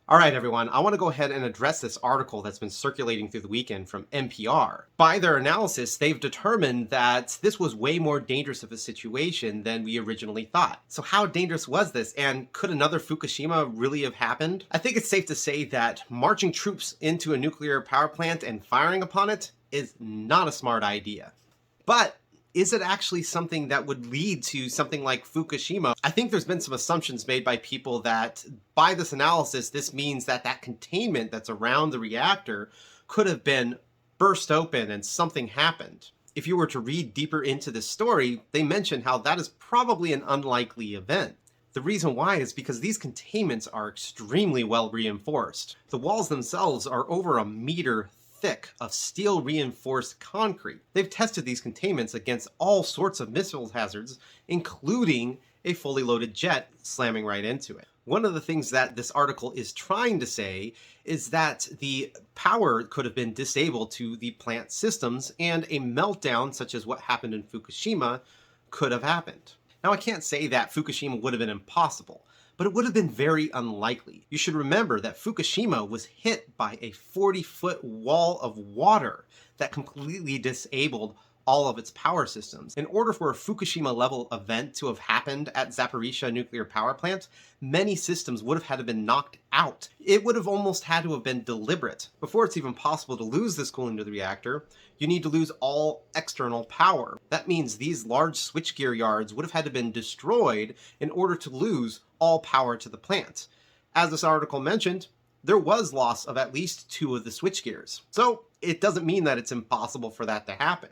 All right, everyone, I want to go ahead and address this article that's been circulating through the weekend from NPR. By their analysis, they've determined that this was way more dangerous of a situation than we originally thought. So how dangerous was this, and could another Fukushima really have happened? I think it's safe to say that marching troops into a nuclear power plant and firing upon it is not a smart idea. But is it actually something that would lead to something like Fukushima? I think there's been some assumptions made by people that by this analysis, this means that that containment that's around the reactor could have been burst open and something happened. If you were to read deeper into this story, they mention how that is probably an unlikely event. The reason why is because these containments are extremely well reinforced. The walls themselves are over a meter thick of steel reinforced concrete. They've tested these containments against all sorts of missile hazards, including a fully loaded jet slamming right into it. One of the things that this article is trying to say is that the power could have been disabled to the plant systems and a meltdown such as what happened in Fukushima could have happened. Now, I can't say that Fukushima would have been impossible, but it would have been very unlikely. You should remember that Fukushima was hit by a 40-foot wall of water that completely disabled all of its power systems. In order for a Fukushima-level event to have happened at Zaporizhzhia nuclear power plant, many systems would have had to have been knocked out. It would have almost had to have been deliberate. Before it's even possible to lose this cooling to the reactor, you need to lose all external power. That means these large switchgear yards would have had to have been destroyed in order to lose all power to the plant. As this article mentioned, there was loss of at least 2 of the switchgears. So it doesn't mean that it's impossible for that to happen.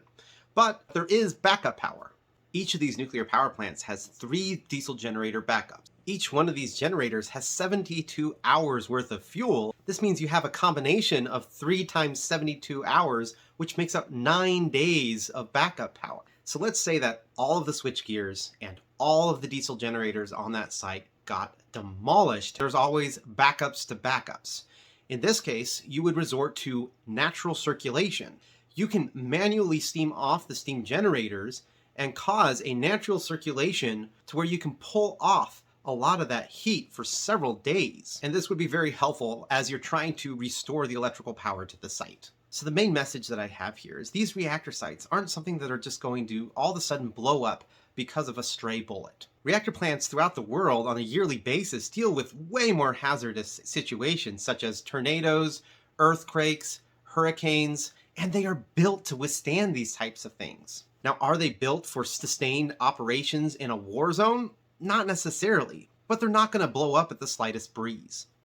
But there is backup power. Each of these nuclear power plants has 3 diesel generator backups. Each one of these generators has 72 hours worth of fuel. This means you have a combination of 3 times 72 hours, which makes up 9 days of backup power. So let's say that all of the switchgears and all of the diesel generators on that site got demolished. There's always backups to backups. In this case, you would resort to natural circulation. You can manually steam off the steam generators and cause a natural circulation to where you can pull off a lot of that heat for several days. And this would be very helpful as you're trying to restore the electrical power to the site. So the main message that I have here is these reactor sites aren't something that are just going to all of a sudden blow up because of a stray bullet. Reactor plants throughout the world on a yearly basis deal with way more hazardous situations such as tornadoes, earthquakes, hurricanes, and they are built to withstand these types of things. Now, are they built for sustained operations in a war zone? Not necessarily, but they're not going to blow up at the slightest breeze.